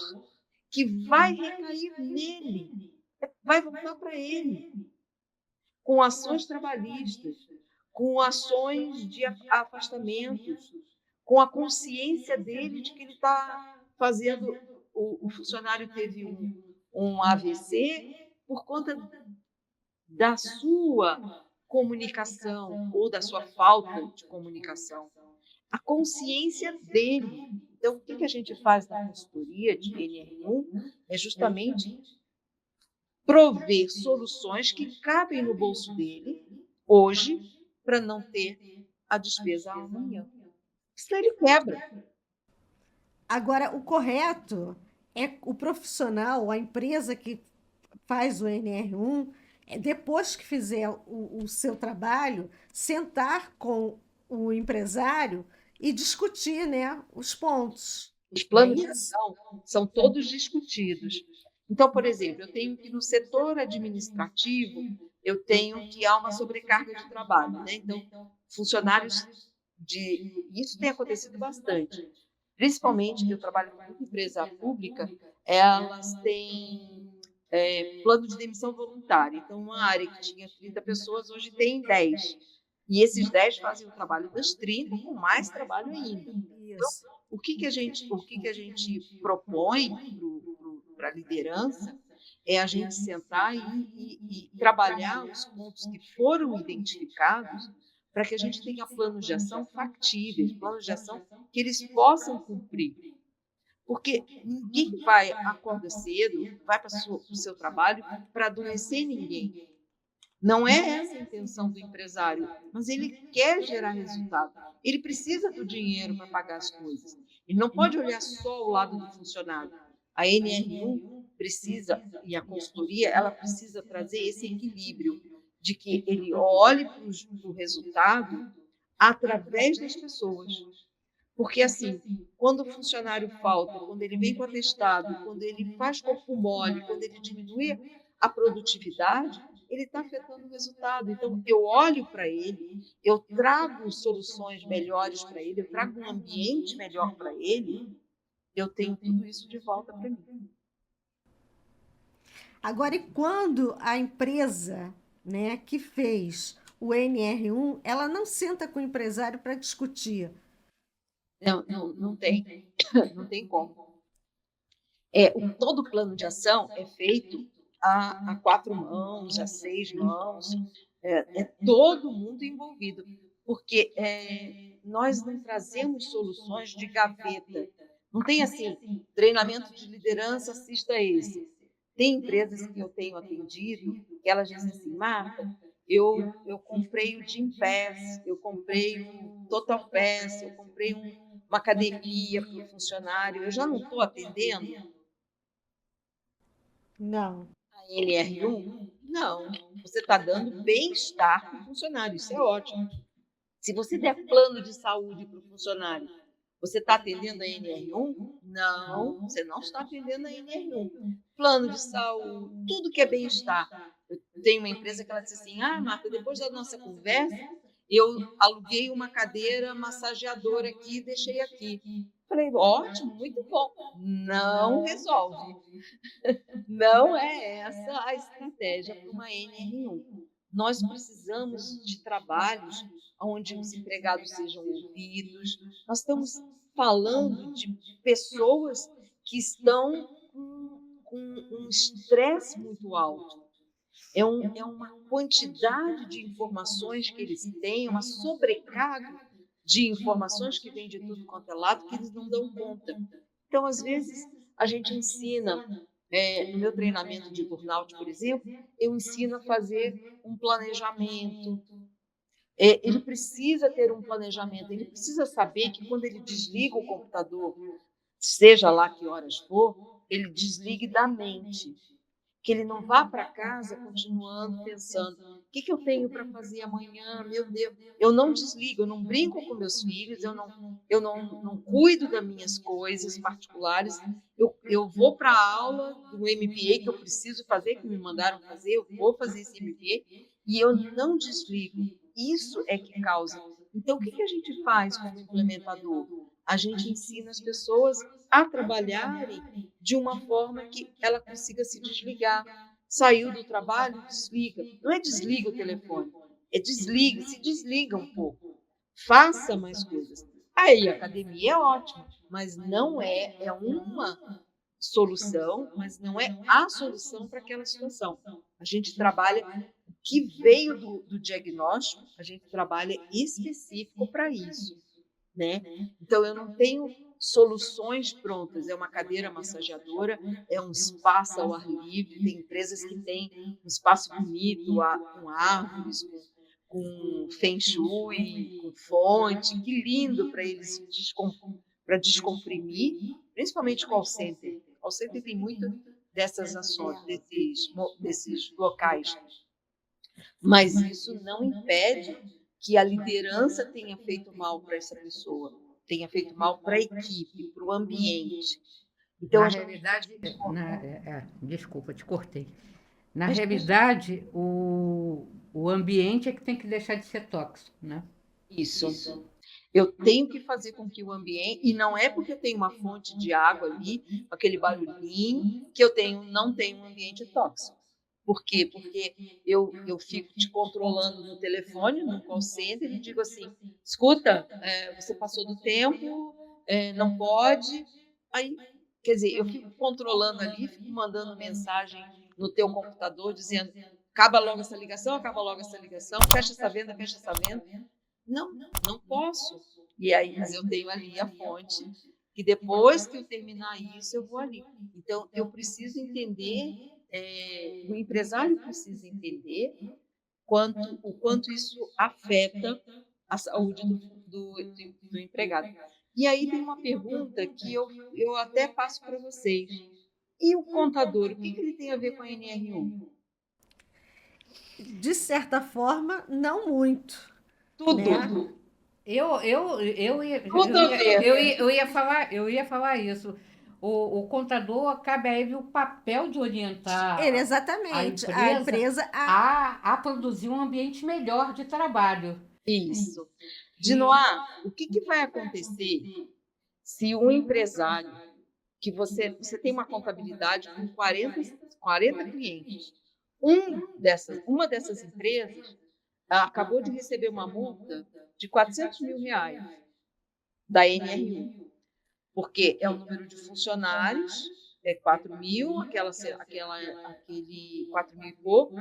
que vai recair nele, vai voltar para ele, com ações trabalhistas, com ações de afastamentos, com a consciência dele de que ele está fazendo. O funcionário teve um AVC por conta da sua comunicação ou da sua falta de comunicação. A consciência dele. Então, o que a gente faz na consultoria de NR1 é justamente prover soluções que cabem no bolso dele hoje para não ter a despesa amanhã. Senão ele quebra. Agora, o correto é o profissional, a empresa que faz o NR1, depois que fizer o seu trabalho, sentar com o empresário e discutir, né, os pontos. Os Não é planos de isso? ação são todos discutidos. Então, por exemplo, eu tenho que no setor administrativo, eu tenho que há uma sobrecarga de trabalho, né? Então, funcionários isso tem acontecido bastante. Principalmente que eu trabalho com muita empresa pública, elas têm plano de demissão voluntária. Então, uma área que tinha 30 pessoas, hoje tem 10. E esses 10 fazem o trabalho das 30 com mais trabalho ainda. Isso. O que que a gente propõe para a liderança é a gente sentar e trabalhar os pontos que foram identificados para que a gente tenha planos de ação factíveis, planos de ação que eles possam cumprir. Porque ninguém acorda cedo, vai para o seu trabalho para adoecer ninguém. Não é essa a intenção do empresário, mas ele quer gerar resultado. Ele precisa do dinheiro para pagar as coisas. Ele não pode olhar só o lado do funcionário. A NR1 precisa, e a consultoria, ela precisa trazer esse equilíbrio de que ele olhe para o resultado através das pessoas. Porque, assim, quando o funcionário falta, quando ele vem com atestado, quando ele faz corpo mole, quando ele diminui a produtividade, ele está afetando o resultado. Então, eu olho para ele, eu trago soluções melhores para ele, eu trago um ambiente melhor para ele, eu tenho tudo isso de volta para mim. Agora, e quando a empresa, né, que fez o NR1, ela não senta com o empresário para discutir? Não tem, não tem como. Todo plano de ação é feito a 4 mãos, a 6 mãos, é todo mundo envolvido, porque nós não trazemos soluções de gaveta. Não tem assim, treinamento de liderança, assista esse. Tem empresas que eu tenho atendido que elas dizem assim, Marta, eu comprei o Gym Pass, eu comprei o Total Pass, eu comprei uma academia para o funcionário, eu já não estou atendendo Não. a NR1? Não, você está dando bem-estar para o funcionário, isso é ótimo. Se você der plano de saúde para o funcionário, você está atendendo a NR1? Não, você não está atendendo a NR1. Plano de saúde, tudo que é bem-estar. Eu tenho uma empresa que ela disse assim, Marta, depois da nossa conversa, eu aluguei uma cadeira massageadora aqui e deixei aqui. Falei, ótimo, muito bom. Não resolve. Não é essa a estratégia para uma NR1. Nós precisamos de trabalhos onde os empregados sejam ouvidos. Nós estamos falando de pessoas que estão com um estresse muito alto. É uma quantidade de informações que eles têm, uma sobrecarga de informações que vem de tudo quanto é lado que eles não dão conta. Então, às vezes, a gente ensina, no meu treinamento de burnout, por exemplo, eu ensino a fazer um planejamento. Ele precisa ter um planejamento, ele precisa saber que quando ele desliga o computador, seja lá que horas for, ele desligue da mente. Que ele não vá para casa continuando pensando, o que eu tenho para fazer amanhã? Meu Deus, eu não desligo, eu não brinco com meus filhos, eu não cuido das minhas coisas particulares, eu vou para a aula do MBA que eu preciso fazer, que me mandaram fazer, eu vou fazer esse MBA e eu não desligo. Isso é que causa. Então, o que a gente faz como implementador? A gente ensina as pessoas a trabalharem de uma forma que ela consiga se desligar. Saiu do trabalho, desliga. Não é desliga o telefone, é desliga, se desliga um pouco. Faça mais coisas. Aí, a academia é ótima, mas não é uma solução, mas não é a solução para aquela situação. A gente trabalha o que veio do diagnóstico, a gente trabalha específico para isso, né? Então, eu não tenho soluções prontas. É uma cadeira massageadora, é um espaço ao ar livre. Tem empresas que têm um espaço bonito, com árvores, com feng shui, com fonte. Que lindo para eles para descomprimir, principalmente call center. Call center tem muito dessas ações, desses locais. Mas isso não impede que a liderança tenha feito mal para essa pessoa, tenha feito mal para a equipe, para o ambiente. Então, Na realidade, desculpa, te cortei. Na realidade, o ambiente é que tem que deixar de ser tóxico, né? isso. Eu tenho que fazer com que o ambiente, e não é porque eu tenho uma fonte de água ali, aquele barulhinho, que eu não tenho um ambiente tóxico. Por quê? Porque eu fico te controlando no telefone, no call center, e digo assim, escuta, você passou do tempo, não pode. Aí, quer dizer, eu fico controlando ali, fico mandando mensagem no teu computador, dizendo, acaba logo essa ligação, fecha essa venda, fecha essa venda. Não, não posso. E aí, mas eu tenho ali a fonte, que depois que eu terminar isso, eu vou ali. Então, eu preciso entender, o empresário precisa entender o quanto isso afeta a saúde do empregado. E aí tem uma pergunta que eu até passo para vocês. E o contador, o que ele tem a ver com a NR1? De certa forma, não muito, Tudo, né? tudo a ver. Eu ia falar isso. O contador cabe a ele o papel de Ele, orientar a exatamente. A empresa empresa, a produzir um ambiente melhor de trabalho. Isso. Dinoá, o que vai acontecer se um empresário que você tem uma contabilidade com 40 clientes, uma dessas empresas acabou de receber uma multa de R$ 400.000 da NR1, porque é o número de funcionários, é 4.000, aquele 4.000 e pouco,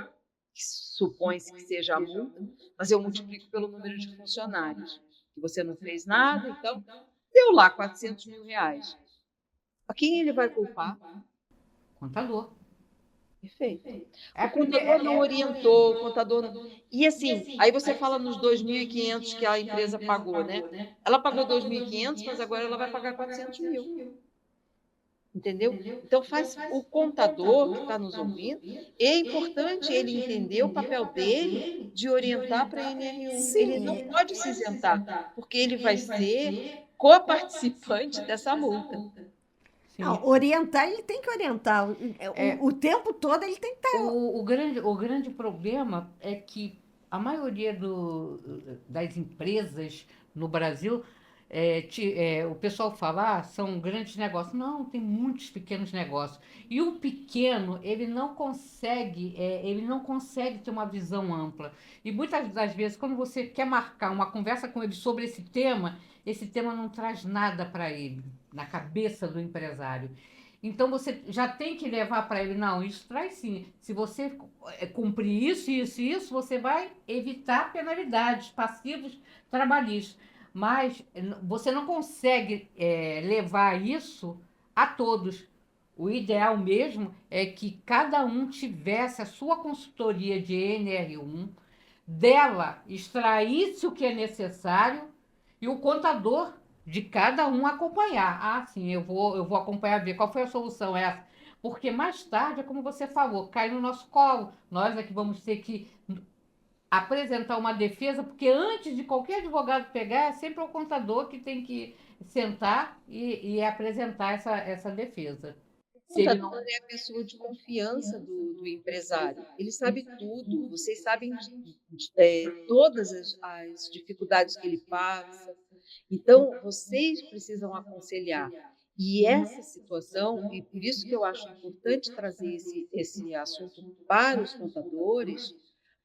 que supõe-se que seja a multa, mas eu multiplico pelo número de funcionários, que você não fez nada, então deu lá R$ 400.000. A quem ele vai culpar? Contador. Perfeito. É O porque contador não orientou, o contador não... E assim, aí você fala nos 2.500 que a empresa pagou, né? Ela pagou 2.500, mas agora ela vai pagar 400.000. Entendeu? Então, faz o contador que está nos ouvindo, é importante ele entender o papel dele de orientar para a NR1. Ele não sim, pode se isentar, porque ele vai ser coparticipante dessa multa. sim. não, orientar, ele tem que orientar. É, O tempo todo ele tem que estar. o grande problema é que a maioria das empresas no Brasil, o pessoal fala, são grandes negócios. Não, tem muitos pequenos negócios. E o pequeno, ele não consegue ter uma visão ampla. E muitas das vezes, quando você quer marcar uma conversa com ele sobre esse tema não traz nada para ele, na cabeça do empresário. Então você já tem que levar para ele, não, isso traz sim. Se você cumprir isso, isso e isso, você vai evitar penalidades passivos trabalhistas. Mas você não consegue levar isso a todos. O ideal mesmo é que cada um tivesse a sua consultoria de NR1, dela extraísse o que é necessário e o contador de cada um acompanhar. Ah, sim, eu vou acompanhar, ver qual foi a solução essa. Porque mais tarde, é como você falou, cai no nosso colo. Nós é que vamos ter que apresentar uma defesa, porque antes de qualquer advogado pegar, é sempre o contador que tem que sentar e apresentar essa defesa. O Se ele não. contador é a pessoa de confiança do empresário. Ele sabe tudo, vocês sabem todas as dificuldades que ele passa. Então, vocês precisam aconselhar. E essa situação, e por isso que eu acho importante trazer esse assunto para os contadores,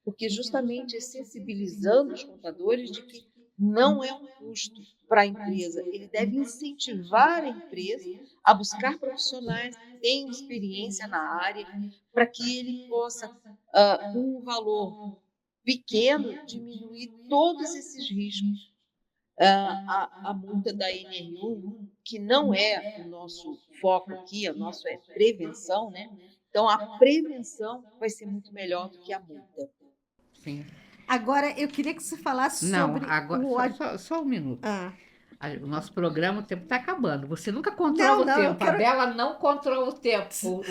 porque justamente é sensibilizando os contadores de que não é um custo para a empresa, ele deve incentivar a empresa a buscar profissionais que tenham experiência na área, para que ele possa, com um valor pequeno, diminuir todos esses riscos. A multa da NR1, que não é o nosso foco aqui, o nosso é prevenção, né? Então, a prevenção vai ser muito melhor do que a multa. Sim. Agora, eu queria que você falasse Não, sobre agora, o. só um minuto. Ah. O nosso programa, o tempo está acabando. Você nunca Não, controla o não, eu tempo. A quero. Bela não controla o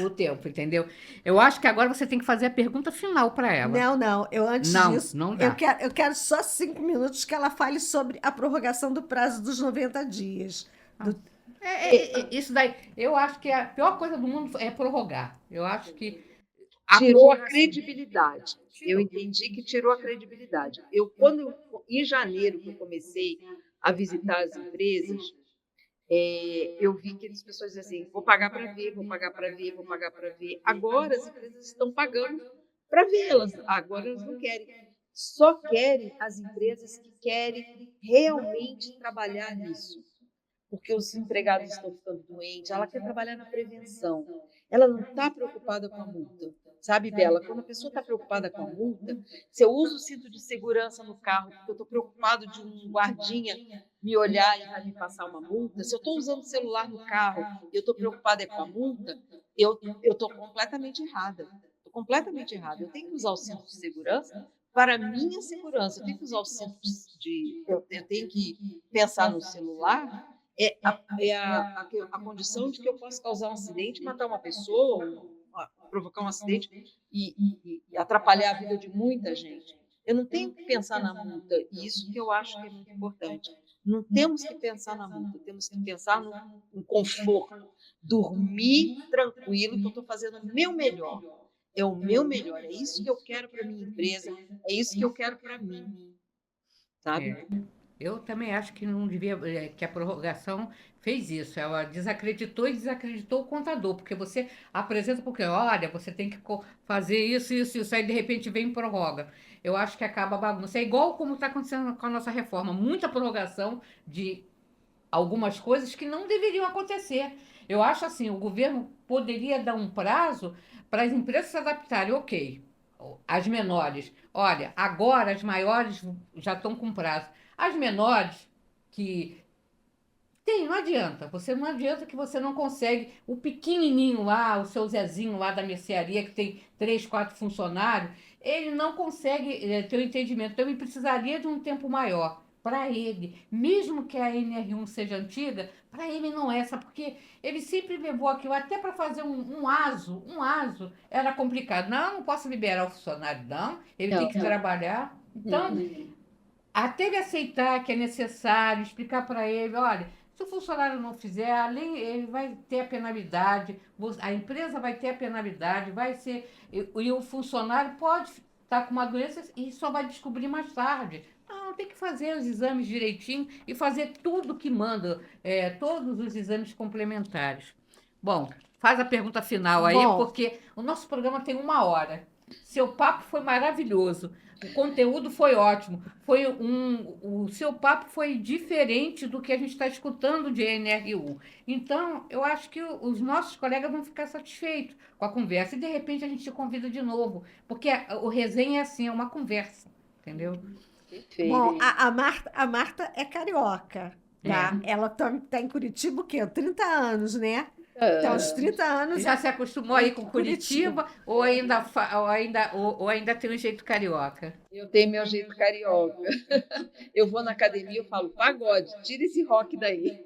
tempo, entendeu? Eu acho que agora você tem que fazer a pergunta final para ela. Não, não. Eu antes Não, disso, não dá. eu quero só 5 minutos que ela fale sobre a prorrogação do prazo dos 90 dias. Isso daí, eu acho que a pior coisa do mundo é prorrogar. Eu acho que Tirou a prorrogação credibilidade. Eu tirou. entendi que tirou a credibilidade. Em janeiro, que eu comecei a visitar as empresas, eu vi que as pessoas diziam assim, vou pagar para ver, vou pagar para ver, vou pagar para ver. Agora as empresas estão pagando para vê-las. Agora elas não querem. Só querem as empresas que querem realmente trabalhar nisso, porque os empregados estão ficando doentes, ela quer trabalhar na prevenção. Ela não está preocupada com a multa. Sabe, Bela, quando a pessoa está preocupada com a multa, se eu uso o cinto de segurança no carro, porque eu estou preocupado de um guardinha me olhar e vai me passar uma multa, se eu estou usando o celular no carro e eu estou preocupada com a multa, eu estou completamente errada. Estou completamente errada. Eu tenho que usar o cinto de segurança para a minha segurança. Eu tenho que usar o cinto eu tenho que pensar no celular, a condição de que eu posso causar um acidente, matar uma pessoa, provocar um acidente e atrapalhar a vida de muita gente. Eu não tenho que pensar na multa, e isso que eu acho que é muito importante. Não temos que pensar na multa, temos que pensar no conforto, dormir tranquilo, que eu estou fazendo o meu melhor. É o meu melhor, é isso que eu quero para minha empresa, é isso que eu quero para mim, sabe? É. Eu também acho que não devia, que a prorrogação fez isso. Ela desacreditou e desacreditou o contador, porque você apresenta porque, olha, você tem que fazer isso, isso, isso, aí de repente vem e prorroga. Eu acho que acaba a bagunça. É igual como está acontecendo com a nossa reforma, muita prorrogação de algumas coisas que não deveriam acontecer. Eu acho assim, o governo poderia dar um prazo para as empresas se adaptarem, ok. As menores, olha, agora as maiores já estão com prazo. As menores que tem, não adianta. Você não adianta que você não consegue. O pequenininho lá, o seu Zezinho lá da mercearia, que tem 3, 4 funcionários, ele não consegue ter o entendimento. Então, ele precisaria de um tempo maior para ele. Mesmo que a NR1 seja antiga, para ele não é, sabe? Porque ele sempre levou aquilo, até para fazer um ASO, era complicado. Não, não posso liberar o funcionário, não. Ele tem Não, que trabalhar. Então, até ele aceitar que é necessário, explicar para ele, olha, se o funcionário não fizer, além ele vai ter a penalidade, a empresa vai ter a penalidade, vai ser e o funcionário pode estar com uma doença e só vai descobrir mais tarde. Não, tem que fazer os exames direitinho e fazer tudo que manda, todos os exames complementares. Bom, faz a pergunta final aí, Bom, porque o nosso programa tem 1 hora. Seu papo foi maravilhoso. O conteúdo foi ótimo. O seu papo foi diferente do que a gente está escutando de NRU. Então, eu acho que os nossos colegas vão ficar satisfeitos com a conversa. E, de repente, a gente te convida de novo. Porque o resenha é assim, é uma conversa. Entendeu? bom, Perfeito. a Marta é carioca, É. tá? Ela tá em Curitiba o quê? 30 anos, né? Então, aos Ah, 30 anos Já se acostumou aí com Curitiba. Curitiba ou ainda tem um jeito carioca? eu tenho meu jeito carioca. Eu vou na academia, eu falo, pagode, tira esse rock daí.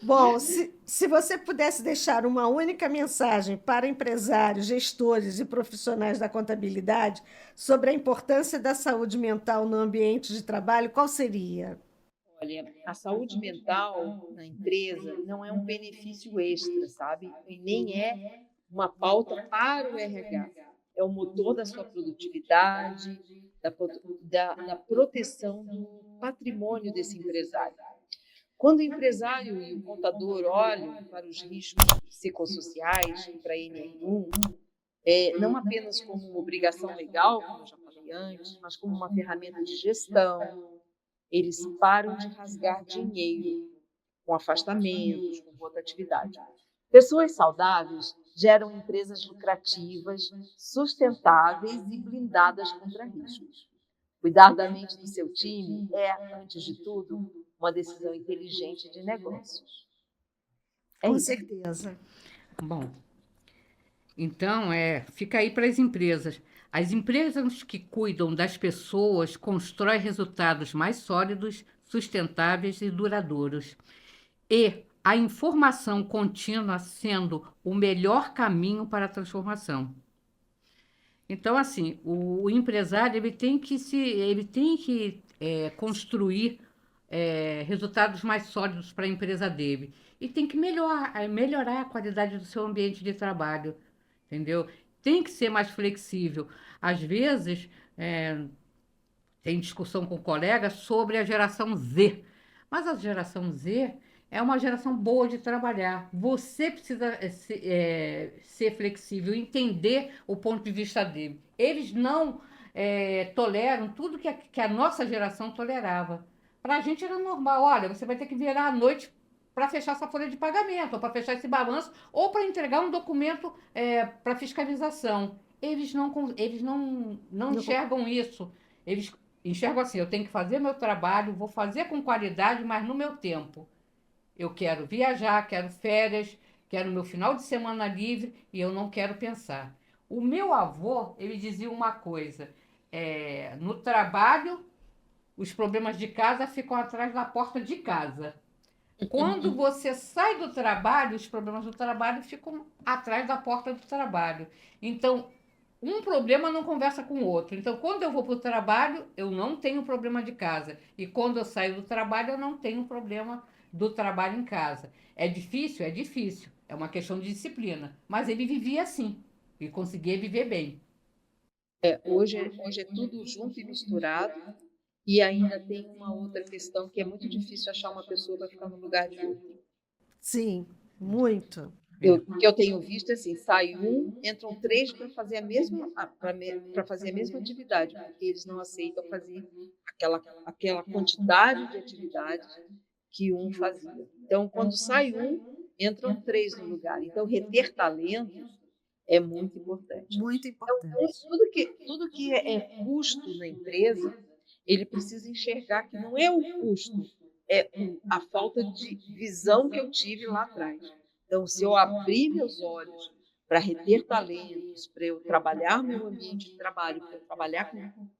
Bom, se você pudesse deixar uma única mensagem para empresários, gestores e profissionais da contabilidade sobre a importância da saúde mental no ambiente de trabalho, qual seria? Olha, a saúde mental na empresa não é um benefício extra, sabe? E nem é uma pauta para o RH. É o motor da sua produtividade, da proteção do patrimônio desse empresário. Quando o empresário e o contador olham para os riscos psicossociais e para a NR1, não apenas como uma obrigação legal, como eu já falei antes, mas como uma ferramenta de gestão, eles param de rasgar dinheiro com afastamentos, com rotatividade. Pessoas saudáveis geram empresas lucrativas, sustentáveis e blindadas contra riscos. Cuidar da mente do seu time é, antes de tudo, uma decisão inteligente de negócios. É Com isso. certeza. Bom, então, fica aí para as empresas. As empresas que cuidam das pessoas constroem resultados mais sólidos, sustentáveis e duradouros. E a informação contínua sendo o melhor caminho para a transformação. Então, assim, o empresário ele tem que construir resultados mais sólidos para a empresa dele e tem que melhorar a qualidade do seu ambiente de trabalho, entendeu? Tem que ser mais flexível. Às vezes, tem discussão com colegas sobre a geração Z, mas a geração Z é uma geração boa de trabalhar. Você precisa ser flexível, entender o ponto de vista dele. Eles não toleram tudo que a nossa geração tolerava. Para a gente era normal. Olha, você vai ter que virar à noite para fechar essa folha de pagamento, ou para fechar esse balanço, ou para entregar um documento para fiscalização. Eles não enxergam isso. Eles enxergam assim: eu tenho que fazer meu trabalho, vou fazer com qualidade, mas no meu tempo. Eu quero viajar, quero férias, quero meu final de semana livre e eu não quero pensar. O meu avô, ele dizia uma coisa: no trabalho, os problemas de casa ficam atrás da porta de casa. Quando você sai do trabalho, os problemas do trabalho ficam atrás da porta do trabalho. Então, um problema não conversa com o outro. Então, quando eu vou para o trabalho, eu não tenho problema de casa. E quando eu saio do trabalho, eu não tenho problema do trabalho em casa. É difícil? É difícil. É uma questão de disciplina. Mas ele vivia assim e conseguia viver bem. Hoje é tudo junto e misturado. E ainda tem uma outra questão que é muito difícil achar uma pessoa para ficar no lugar de outra. Sim, muito. O que eu tenho visto é assim, sai um, entram três para fazer para fazer a mesma atividade, porque eles não aceitam fazer aquela quantidade de atividade que um fazia. Então, quando sai um, entram três no lugar. Então, reter talentos é muito importante. Muito importante. Tudo que é custo na empresa, ele precisa enxergar que não é o custo, é a falta de visão que eu tive lá atrás. Então, se eu abrir meus olhos para reter talentos, para eu trabalhar meu ambiente de trabalho, para eu trabalhar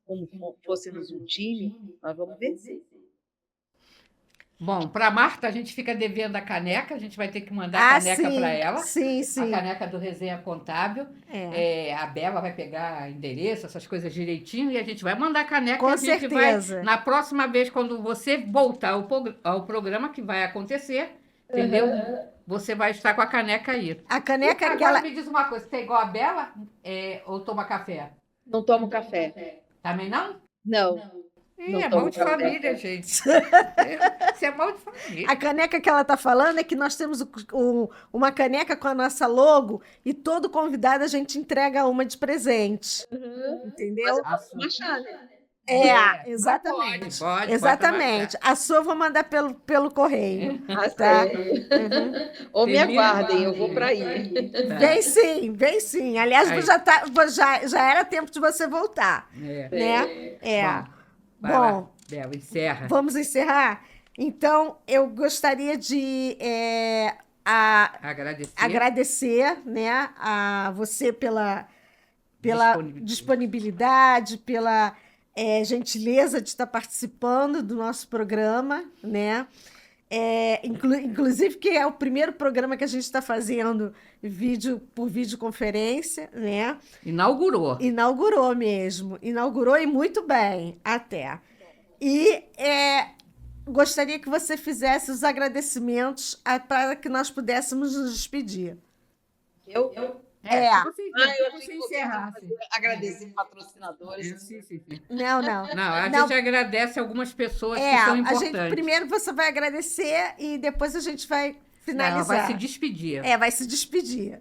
como fôssemos um time, nós vamos vencer. Bom, para a Marta, a gente fica devendo a caneca, a gente vai ter que mandar a caneca para ela. Sim, A sim. caneca do Resenha Contábil. A Bela vai pegar endereço, essas coisas direitinho, e a gente vai mandar a caneca. Com a gente certeza. na próxima vez, quando você voltar ao programa, que vai acontecer, entendeu? Você vai estar com a caneca aí. A caneca Agora me diz uma coisa, você é igual a Bela ou toma café? Não tomo café. Também não? Não. Não É tomo mal de café. família, gente. Isso é mal de família. A caneca que ela está falando é que nós temos uma caneca com a nossa logo e todo convidado a gente entrega uma de presente. Entendeu? Mas eu posso achar, né? Exatamente. Pode Exatamente. A sua eu vou mandar pelo correio. Tá? Ou me Termina aguardem, eu com vou para aí. Vem sim, vem sim. Aliás, Aí. já era tempo de você voltar. Né? Vai lá, Bom, Bela, encerra. vamos encerrar? Então, eu gostaria de agradecer, né, a você pela disponibilidade, pela gentileza de estar participando do nosso programa, né? Inclusive que é o primeiro programa que a gente está fazendo por videoconferência, né? Inaugurou mesmo. Inaugurou e muito bem, até. E gostaria que você fizesse os agradecimentos para que nós pudéssemos nos despedir. Eu Você encerrasse. Agradecer patrocinadores. Sim. Não. A gente agradece algumas pessoas que são importantes. Primeiro você vai agradecer e depois a gente vai finalizar. Ela vai se despedir. Vai se despedir.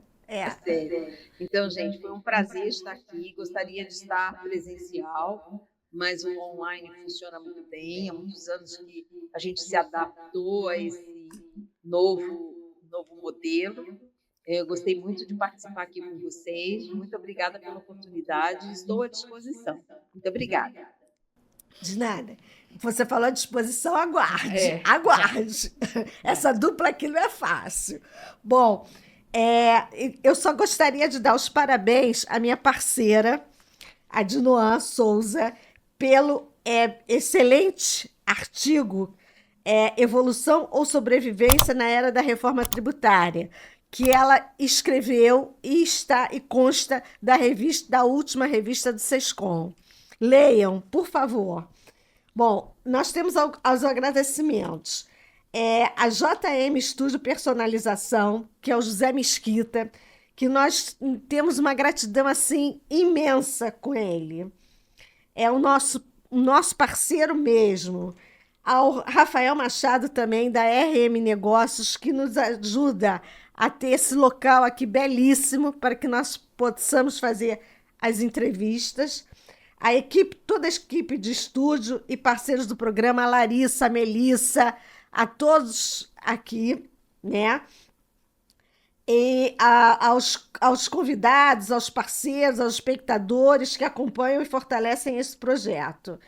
Sério. Então, gente, foi um prazer estar aqui. Gostaria de estar presencial, mas o online funciona muito bem. Há muitos anos que a gente se adaptou a esse novo modelo. Eu gostei muito de participar aqui com vocês. Muito obrigada pela oportunidade. Estou à disposição. Muito obrigada. De nada. Você falou à disposição, aguarde. Aguarde. Essa dupla aqui não é fácil. Bom, eu só gostaria de dar os parabéns à minha parceira, a Dinoan Souza, pelo excelente artigo Evolução ou Sobrevivência na Era da Reforma Tributária, que ela escreveu e consta da última revista do SESCOM. Leiam, por favor. Bom, nós temos os agradecimentos. A JM Estúdio Personalização, que é o José Mesquita, que nós temos uma gratidão assim imensa com ele. É o nosso parceiro mesmo. Ao Rafael Machado também, da RM Negócios, que nos ajuda a ter esse local aqui belíssimo para que nós possamos fazer as entrevistas. Toda a equipe de estúdio e parceiros do programa, a Larissa, a Melissa, a todos aqui, né? E aos convidados, aos parceiros, aos espectadores que acompanham e fortalecem esse projeto.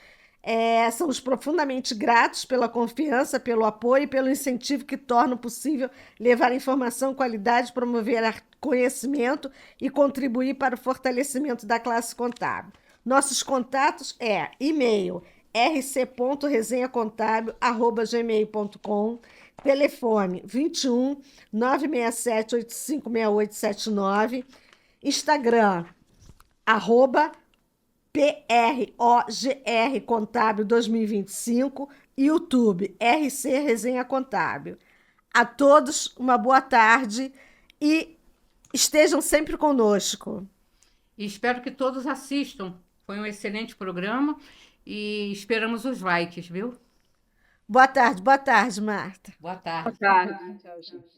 Somos profundamente gratos pela confiança, pelo apoio e pelo incentivo que tornam possível levar informação, qualidade, promover conhecimento e contribuir para o fortalecimento da classe contábil. Nossos contatos e-mail rc.resenhacontábil@gmail.com, telefone 21 967 856879, Instagram @PROGR Contábil 2025, YouTube RC Resenha Contábil. A todos uma boa tarde e estejam sempre conosco. E espero que todos assistam. Foi um excelente programa e esperamos os likes, viu? Boa tarde, Marta. Boa tarde. Boa tarde. Tchau, gente.